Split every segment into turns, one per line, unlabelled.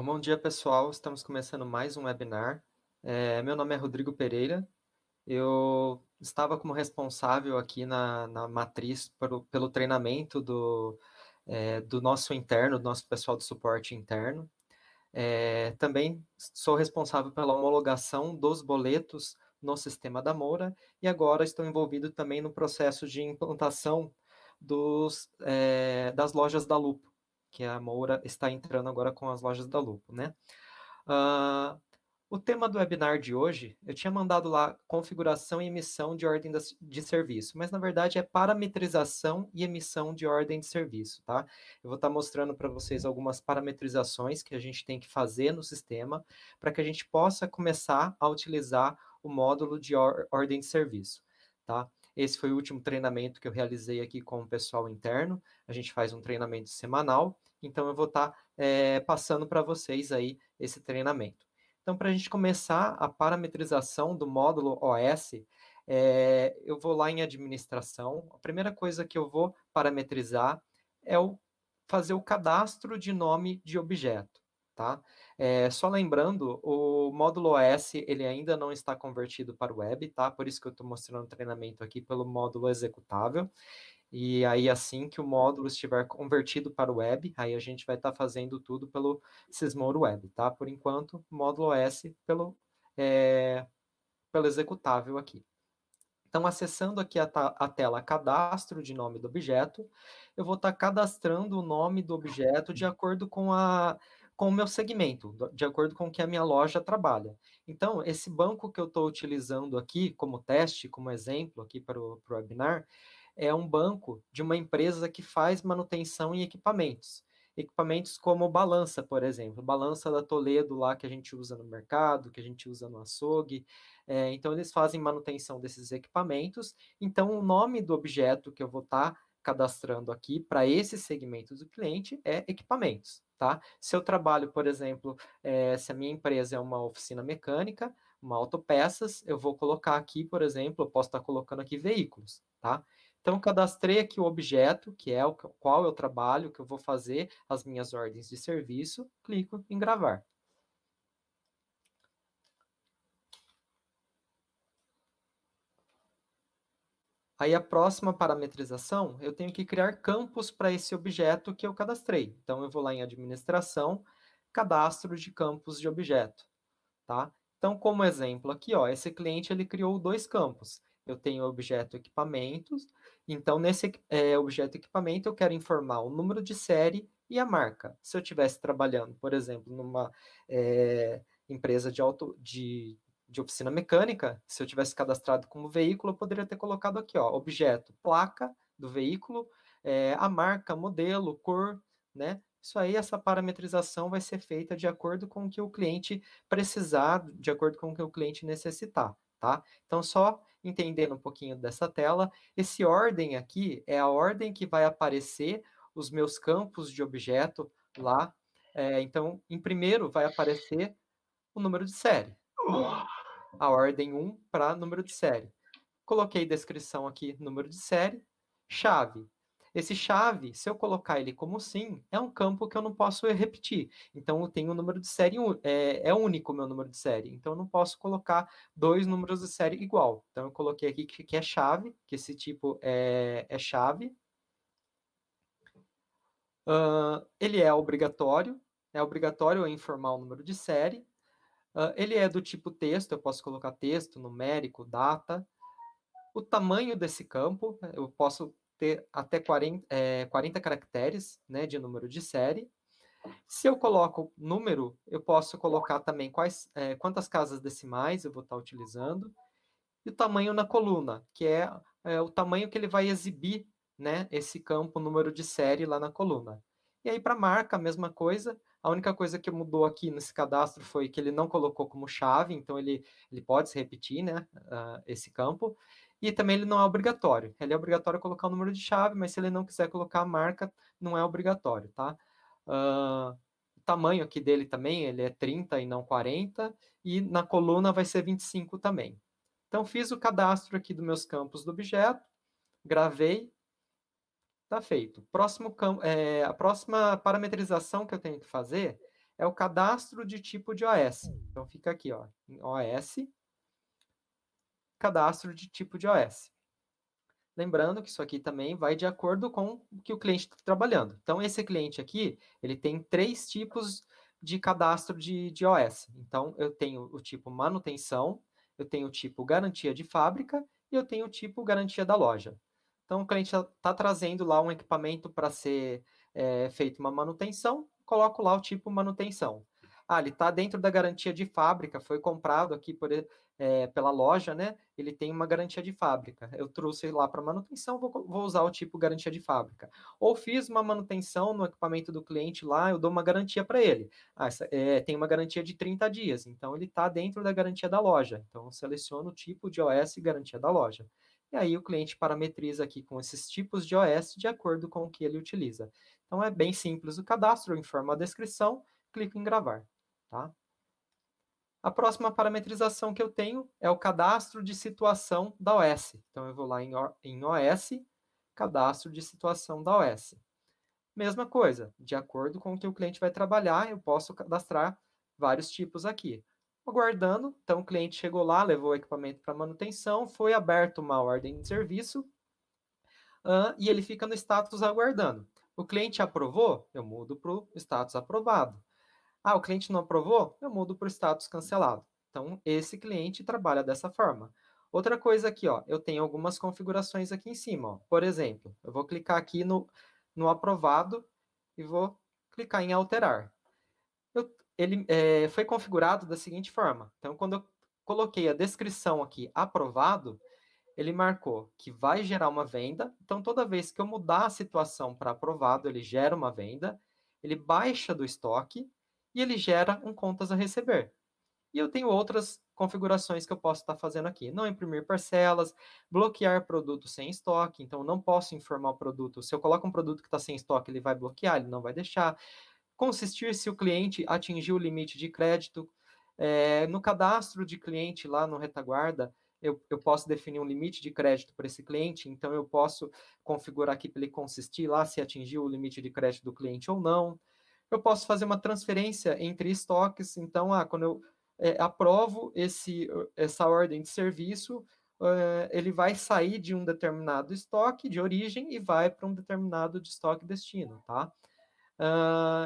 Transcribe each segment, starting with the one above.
Bom dia, pessoal. Estamos começando mais um webinar. Meu nome é Rodrigo Pereira. Eu estava como responsável aqui na matriz pelo treinamento do nosso interno, do nosso pessoal do suporte interno. Também sou responsável pela homologação dos boletos no sistema da Moura e agora estou envolvido também no processo de implantação das lojas da Lupo, que a Moura está entrando agora com as lojas da Lupo, né? Uh, o tema do webinar de hoje, eu tinha mandado lá configuração e emissão de ordem de serviço, mas na verdade é parametrização e emissão de ordem de serviço, tá? Eu vou estar mostrando para vocês algumas parametrizações que a gente tem que fazer no sistema para que a gente possa começar a utilizar o módulo de ordem de serviço, tá? Esse foi o último treinamento que eu realizei aqui com o pessoal interno. A gente faz um treinamento semanal, então eu vou estar passando para vocês aí esse treinamento. Então, para a gente começar a parametrização do módulo OS, eu vou lá em administração. A primeira coisa que eu vou parametrizar é fazer o cadastro de nome de objeto. Tá? Só lembrando, o módulo OS ele ainda não está convertido para o web, tá? Por isso que eu estou mostrando o treinamento aqui pelo módulo executável. E aí, assim que o módulo estiver convertido para o web, aí a gente vai estar fazendo tudo pelo Sysmoro Web, tá? Por enquanto, módulo OS pelo executável aqui. Então, acessando aqui a tela cadastro de nome do objeto, eu vou estar cadastrando o nome do objeto de acordo com o meu segmento, de acordo com o que a minha loja trabalha. Então, esse banco que eu estou utilizando aqui como teste, como exemplo aqui para o webinar, é um banco de uma empresa que faz manutenção em equipamentos. Equipamentos como balança, por exemplo, balança da Toledo lá que a gente usa no mercado, que a gente usa no açougue. Então, eles fazem manutenção desses equipamentos. Então, o nome do objeto que eu vou estar cadastrando aqui para esse segmento do cliente é equipamentos, tá? Se eu trabalho, por exemplo, se a minha empresa é uma oficina mecânica, uma autopeças, eu vou colocar aqui, por exemplo, eu posso estar colocando aqui veículos, tá? Então, cadastrei aqui o objeto, que é o qual eu trabalho, que eu vou fazer as minhas ordens de serviço, clico em gravar. Aí, a próxima parametrização, eu tenho que criar campos para esse objeto que eu cadastrei. Então, eu vou lá em administração, cadastro de campos de objeto, tá? Então, como exemplo aqui, ó, esse cliente ele criou dois campos. Eu tenho o objeto equipamentos, então nesse objeto equipamento eu quero informar o número de série e a marca. Se eu estivesse trabalhando, por exemplo, numa empresa de oficina mecânica, se eu tivesse cadastrado como veículo, eu poderia ter colocado aqui, ó, objeto, placa do veículo, a marca, modelo, cor, né? Isso aí, essa parametrização vai ser feita de acordo com o que o cliente precisar, de acordo com o que o cliente necessitar, tá? Então, só entendendo um pouquinho dessa tela, esse ordem aqui é a ordem que vai aparecer os meus campos de objeto lá. Então, em primeiro vai aparecer o número de série. A ordem 1 para número de série. Coloquei descrição aqui, número de série, chave. Esse chave, se eu colocar ele como sim, é um campo que eu não posso repetir. Então, eu tenho o número de série, é único o meu número de série. Então, eu não posso colocar dois números de série igual. Então, eu coloquei aqui que é chave, que esse tipo é chave. Ele é obrigatório eu informar o número de série. Ele é do tipo texto, eu posso colocar texto, numérico, data. O tamanho desse campo, eu posso ter até 40 caracteres, né, de número de série. Se eu coloco número, eu posso colocar também quantas casas decimais eu vou estar utilizando. E o tamanho na coluna, que é o tamanho que ele vai exibir, né, esse campo número de série lá na coluna. E aí, para marca, a mesma coisa. A única coisa que mudou aqui nesse cadastro foi que ele não colocou como chave, então ele pode se repetir, né, esse campo. E também ele não é obrigatório. Ele é obrigatório colocar o número de chave, mas se ele não quiser colocar a marca, não é obrigatório, tá? O tamanho aqui dele também, ele é 30 e não 40, e na coluna vai ser 25 também. Então, fiz o cadastro aqui dos meus campos do objeto, gravei, está feito. A próxima parametrização que eu tenho que fazer é o cadastro de tipo de OS. Então, fica aqui, ó, em OS, cadastro de tipo de OS. Lembrando que isso aqui também vai de acordo com o que o cliente está trabalhando. Então, esse cliente aqui, ele tem 3 tipos de cadastro de OS. Então, eu tenho o tipo manutenção, eu tenho o tipo garantia de fábrica e eu tenho o tipo garantia da loja. Então, o cliente está trazendo lá um equipamento para ser feito uma manutenção, coloco lá o tipo manutenção. Ah, ele está dentro da garantia de fábrica, foi comprado aqui pela loja, né? Ele tem uma garantia de fábrica. Eu trouxe lá para manutenção, vou usar o tipo garantia de fábrica. Ou fiz uma manutenção no equipamento do cliente lá, eu dou uma garantia para ele. Tem uma garantia de 30 dias, então ele está dentro da garantia da loja. Então, eu seleciono o tipo de OS e garantia da loja. E aí o cliente parametriza aqui com esses tipos de OS de acordo com o que ele utiliza. Então, é bem simples o cadastro, eu informo a descrição, clico em gravar. Tá? A próxima parametrização que eu tenho é o cadastro de situação da OS. Então, eu vou lá em OS, cadastro de situação da OS. Mesma coisa, de acordo com o que o cliente vai trabalhar, eu posso cadastrar vários tipos aqui. Aguardando, então o cliente chegou lá, levou o equipamento para manutenção, foi aberta uma ordem de serviço, e ele fica no status aguardando. O cliente aprovou, eu mudo para o status aprovado. Ah, o cliente não aprovou? Eu mudo para o status cancelado. Então, esse cliente trabalha dessa forma. Outra coisa aqui, ó, eu tenho algumas configurações aqui em cima. Ó. Por exemplo, eu vou clicar aqui no aprovado e vou clicar em alterar. Ele foi configurado da seguinte forma. Então, quando eu coloquei a descrição aqui, aprovado, ele marcou que vai gerar uma venda. Então, toda vez que eu mudar a situação para aprovado, ele gera uma venda, ele baixa do estoque e ele gera um contas a receber. E eu tenho outras configurações que eu posso estar fazendo aqui. Não imprimir parcelas, bloquear produto sem estoque. Então, não posso informar o produto. Se eu coloco um produto que está sem estoque, ele vai bloquear, ele não vai deixar. Consistir se o cliente atingiu o limite de crédito. No cadastro de cliente lá no retaguarda, eu posso definir um limite de crédito para esse cliente, então eu posso configurar aqui para ele consistir lá se atingiu o limite de crédito do cliente ou não. Eu posso fazer uma transferência entre estoques, então, quando eu aprovo essa ordem de serviço, ele vai sair de um determinado estoque de origem e vai para um determinado de estoque destino, tá?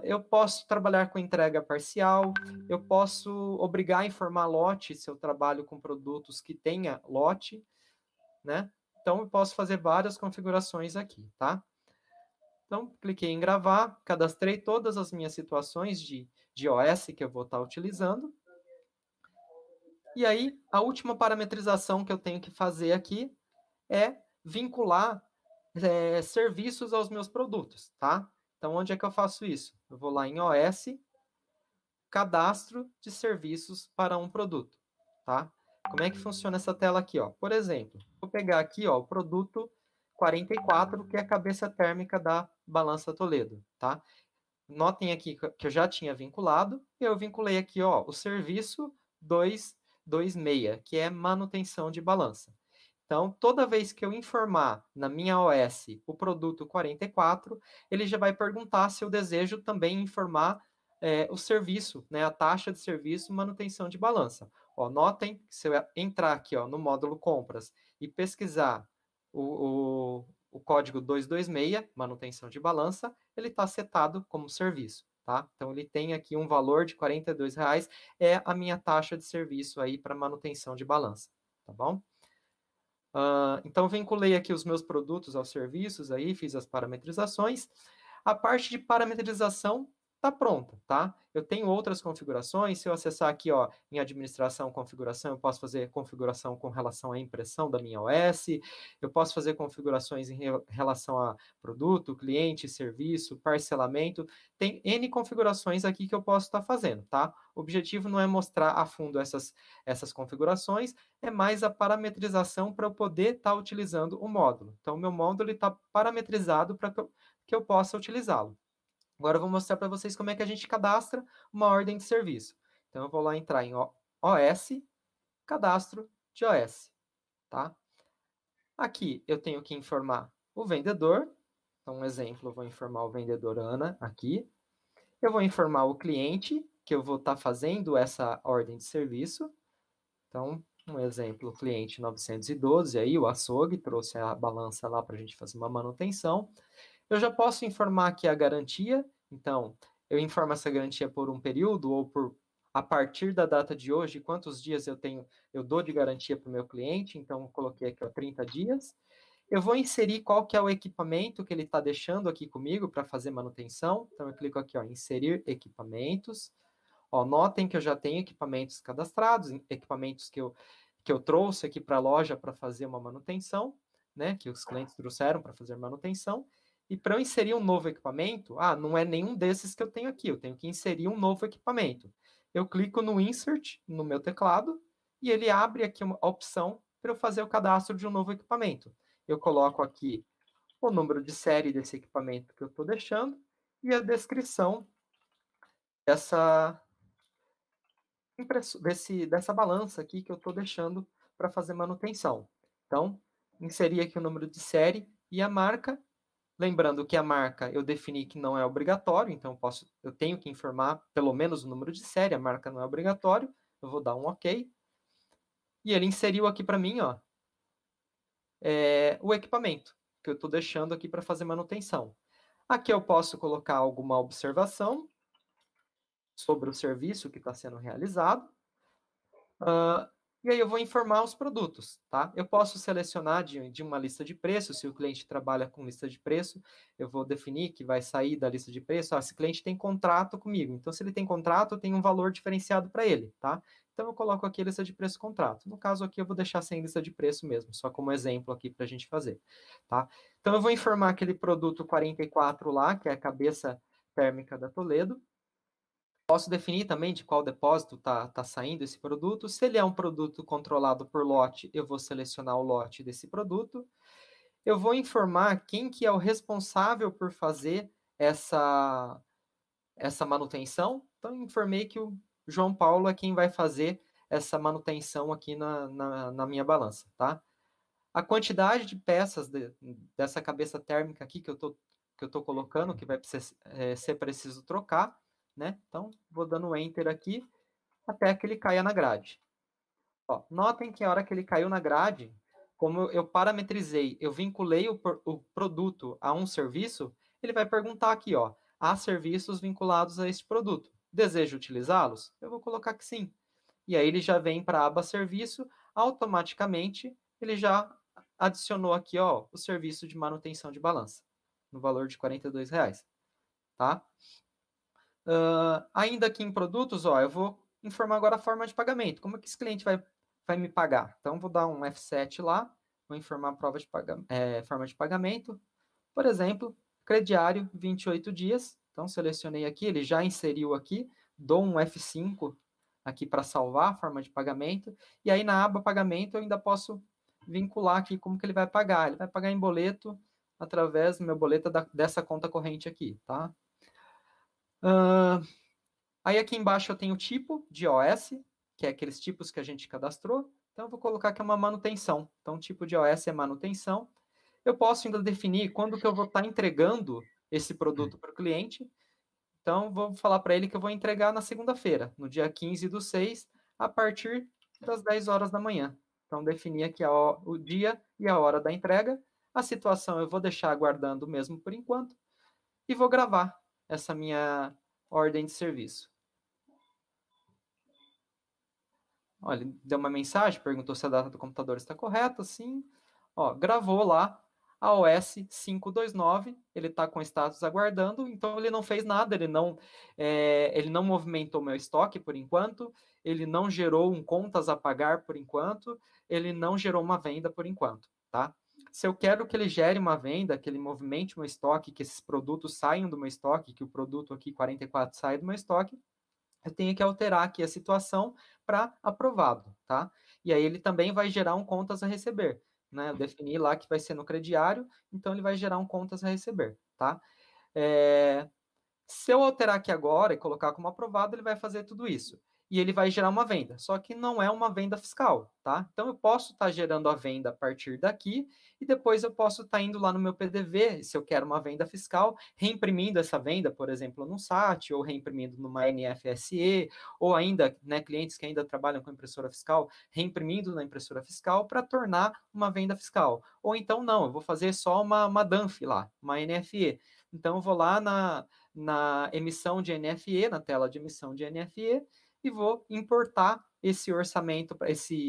Eu posso trabalhar com entrega parcial, eu posso obrigar a informar lote se eu trabalho com produtos que tenha lote, né? Então, eu posso fazer várias configurações aqui, tá? Então, cliquei em gravar, cadastrei todas as minhas situações de OS que eu vou estar utilizando. E aí, a última parametrização que eu tenho que fazer aqui é vincular serviços aos meus produtos, tá? Então, onde é que eu faço isso? Eu vou lá em OS, cadastro de serviços para um produto, tá? Como é que funciona essa tela aqui, ó? Por exemplo, vou pegar aqui, ó, o produto 44, que é a cabeça térmica da balança Toledo, tá? Notem aqui que eu já tinha vinculado, e eu vinculei aqui, ó, o serviço 226, que é manutenção de balança. Então, toda vez que eu informar na minha OS o produto 44, ele já vai perguntar se eu desejo também informar o serviço, né, a taxa de serviço manutenção de balança. Ó, notem que se eu entrar aqui, ó, no módulo compras e pesquisar o código 226, manutenção de balança, ele está setado como serviço. Tá? Então, ele tem aqui um valor de R$ 42, é a minha taxa de serviço aí para manutenção de balança. Tá bom? Então, vinculei aqui os meus produtos aos serviços, aí fiz as parametrizações. A parte de parametrização está pronta, tá? Eu tenho outras configurações, se eu acessar aqui, ó, em administração, configuração, eu posso fazer configuração com relação à impressão da minha OS, eu posso fazer configurações em relação a produto, cliente, serviço, parcelamento, tem N configurações aqui que eu posso estar fazendo, tá? O objetivo não é mostrar a fundo essas configurações, é mais a parametrização para eu poder estar utilizando o módulo. Então, o meu módulo está parametrizado para que eu possa utilizá-lo. Agora eu vou mostrar para vocês como é que a gente cadastra uma ordem de serviço. Então, eu vou lá entrar em OS, cadastro de OS. Tá? Aqui eu tenho que informar o vendedor. Então, um exemplo, eu vou informar o vendedor Ana aqui. Eu vou informar o cliente que eu vou estar fazendo essa ordem de serviço. Então, um exemplo, o cliente 912, aí o açougue trouxe a balança lá para a gente fazer uma manutenção. Eu já posso informar aqui a garantia, então, eu informo essa garantia por um período ou por a partir da data de hoje, quantos dias eu dou de garantia para o meu cliente, então, eu coloquei aqui, ó, 30 dias. Eu vou inserir qual que é o equipamento que ele está deixando aqui comigo para fazer manutenção, então eu clico aqui, ó, inserir equipamentos. Ó, notem que eu já tenho equipamentos cadastrados, equipamentos que eu trouxe aqui para a loja para fazer uma manutenção, né, que os clientes trouxeram para fazer manutenção. E para eu inserir um novo equipamento, não é nenhum desses que eu tenho aqui, eu tenho que inserir um novo equipamento. Eu clico no Insert no meu teclado e ele abre aqui a opção para eu fazer o cadastro de um novo equipamento. Eu coloco aqui o número de série desse equipamento que eu estou deixando e a descrição dessa dessa balança aqui que eu estou deixando para fazer manutenção. Então, inserir aqui o número de série e a marca. Lembrando que a marca eu defini que não é obrigatório, então eu tenho que informar pelo menos o número de série, a marca não é obrigatório. Eu vou dar um OK. E ele inseriu aqui para mim, ó, o equipamento que eu estou deixando aqui para fazer manutenção. Aqui eu posso colocar alguma observação sobre o serviço que está sendo realizado. E aí eu vou informar os produtos, tá? Eu posso selecionar de uma lista de preços, se o cliente trabalha com lista de preço, eu vou definir que vai sair da lista de preço, esse cliente tem contrato comigo, então se ele tem contrato, eu tenho um valor diferenciado para ele, tá? Então eu coloco aqui a lista de preço contrato. No caso aqui eu vou deixar sem lista de preço mesmo, só como exemplo aqui para a gente fazer, tá? Então eu vou informar aquele produto 44 lá, que é a cabeça térmica da Toledo. Posso definir também de qual depósito tá saindo esse produto. Se ele é um produto controlado por lote, eu vou selecionar o lote desse produto. Eu vou informar quem que é o responsável por fazer essa manutenção. Então, informei que o João Paulo é quem vai fazer essa manutenção aqui na minha balança, tá? A quantidade de peças dessa cabeça térmica aqui que eu tô colocando, que vai ser preciso trocar, né? Então, vou dando Enter aqui até que ele caia na grade. Ó, notem que a hora que ele caiu na grade, como eu parametrizei, eu vinculei o produto a um serviço, ele vai perguntar aqui, ó, há serviços vinculados a este produto. Deseja utilizá-los? Eu vou colocar que sim. E aí ele já vem para a aba serviço, automaticamente ele já adicionou aqui, ó, o serviço de manutenção de balança, no valor de R$ 42,00, tá? Ainda aqui em produtos, ó, eu vou informar agora a forma de pagamento. Como é que esse cliente vai me pagar? Então, vou dar um F7 lá, vou informar a forma de pagamento. Por exemplo, crediário, 28 dias. Então, selecionei aqui, ele já inseriu aqui, dou um F5 aqui para salvar a forma de pagamento. E aí, na aba pagamento, eu ainda posso vincular aqui como que ele vai pagar. Ele vai pagar em boleto através do meu boleto dessa conta corrente aqui, tá? Aí aqui embaixo eu tenho o tipo de OS, que é aqueles tipos que a gente cadastrou. Então, eu vou colocar que é uma manutenção. Então, o tipo de OS é manutenção. Eu posso ainda definir quando que eu vou estar entregando esse produto para o cliente. Então, vou falar para ele que eu vou entregar na segunda-feira, no dia 15/6, a partir das 10 horas da manhã. Então, definir aqui o dia e a hora da entrega. A situação eu vou deixar aguardando mesmo por enquanto. E vou gravar essa minha ordem de serviço. Olha, ele deu uma mensagem, perguntou se a data do computador está correta, sim. Ó, gravou lá a OS 529, ele está com status aguardando, então ele não fez nada, ele não movimentou meu estoque por enquanto, ele não gerou um contas a pagar por enquanto, ele não gerou uma venda por enquanto, tá? Se eu quero que ele gere uma venda, que ele movimente meu estoque, que esses produtos saiam do meu estoque, que o produto aqui 44 saia do meu estoque, eu tenho que alterar aqui a situação para aprovado, tá? E aí ele também vai gerar um contas a receber, né? Eu defini lá que vai ser no crediário, então ele vai gerar um contas a receber, tá? Se eu alterar aqui agora e colocar como aprovado, ele vai fazer tudo isso. e ele vai gerar uma venda, só que não é uma venda fiscal, tá? Então, eu posso estar gerando a venda a partir daqui e depois eu posso estar indo lá no meu PDV, se eu quero uma venda fiscal, reimprimindo essa venda, por exemplo, num SAT, ou reimprimindo numa NFSE, ou ainda, né, clientes que ainda trabalham com impressora fiscal, reimprimindo na impressora fiscal para tornar uma venda fiscal. Ou então, não, eu vou fazer só uma DANF lá, uma NFE. Então, eu vou lá na emissão de NFE, na tela de emissão de NFE, e vou importar esse orçamento,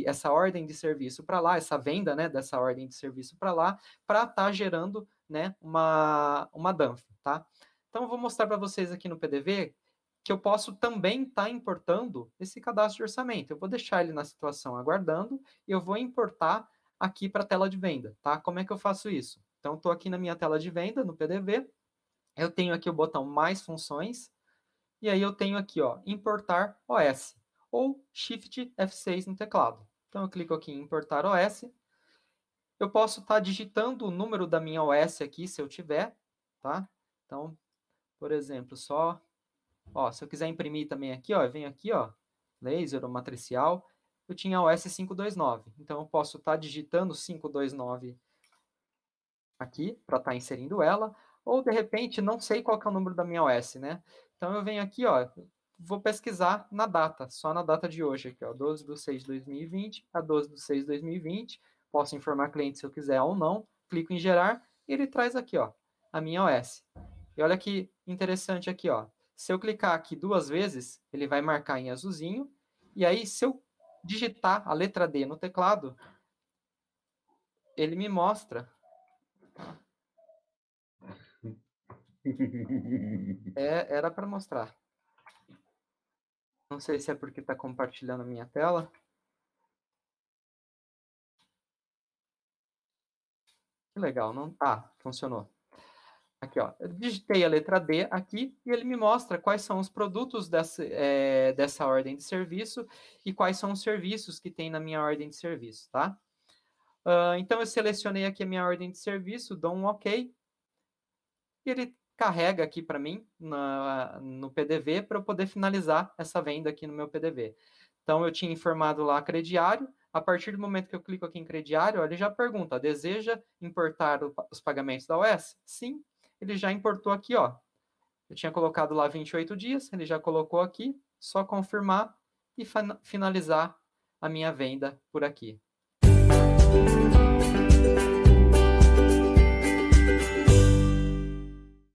essa ordem de serviço para lá, essa venda, né, dessa ordem de serviço para lá, para estar gerando, né, uma DANF, tá? Então, eu vou mostrar para vocês aqui no PDV que eu posso também estar importando esse cadastro de orçamento. Eu vou deixar ele na situação aguardando e eu vou importar aqui para a tela de venda, tá? Como é que eu faço isso? Então, estou aqui na minha tela de venda, no PDV, eu tenho aqui o botão mais funções, e aí eu tenho aqui, ó, importar OS, ou Shift F6 no teclado. Então eu clico aqui em importar OS, eu posso estar digitando o número da minha OS aqui, se eu tiver, tá? Então, por exemplo, se eu quiser imprimir também aqui, ó, eu venho aqui, ó, laser ou matricial, eu tinha a OS 529, então eu posso estar digitando 529 aqui, para estar inserindo ela, ou de repente não sei qual que é o número da minha OS, né? Então eu venho aqui, ó, vou pesquisar na data, só na data de hoje aqui, ó, 12/6/2020 a 12/6/2020, posso informar cliente se eu quiser ou não, clico em gerar, e ele traz aqui, ó, a minha OS. E olha que interessante aqui, ó, se eu clicar aqui 2 vezes, ele vai marcar em azulzinho, e aí se eu digitar a letra D no teclado, ele me mostra. Era para mostrar. Não sei se é porque está compartilhando a minha tela. Que legal, não? Ah, funcionou. Aqui, ó. Eu digitei a letra D aqui e ele me mostra quais são os produtos dessa ordem de serviço e quais são os serviços que tem na minha ordem de serviço, tá? Então, eu selecionei aqui a minha ordem de serviço, dou um OK, e ele carrega aqui para mim no PDV para eu poder finalizar essa venda aqui no meu PDV. Então, eu tinha informado lá crediário, a partir do momento que eu clico aqui em crediário, ele já pergunta, deseja importar os pagamentos da OS? Sim, ele já importou aqui, ó. Eu tinha colocado lá 28 dias, ele já colocou aqui, só confirmar e finalizar a minha venda por aqui.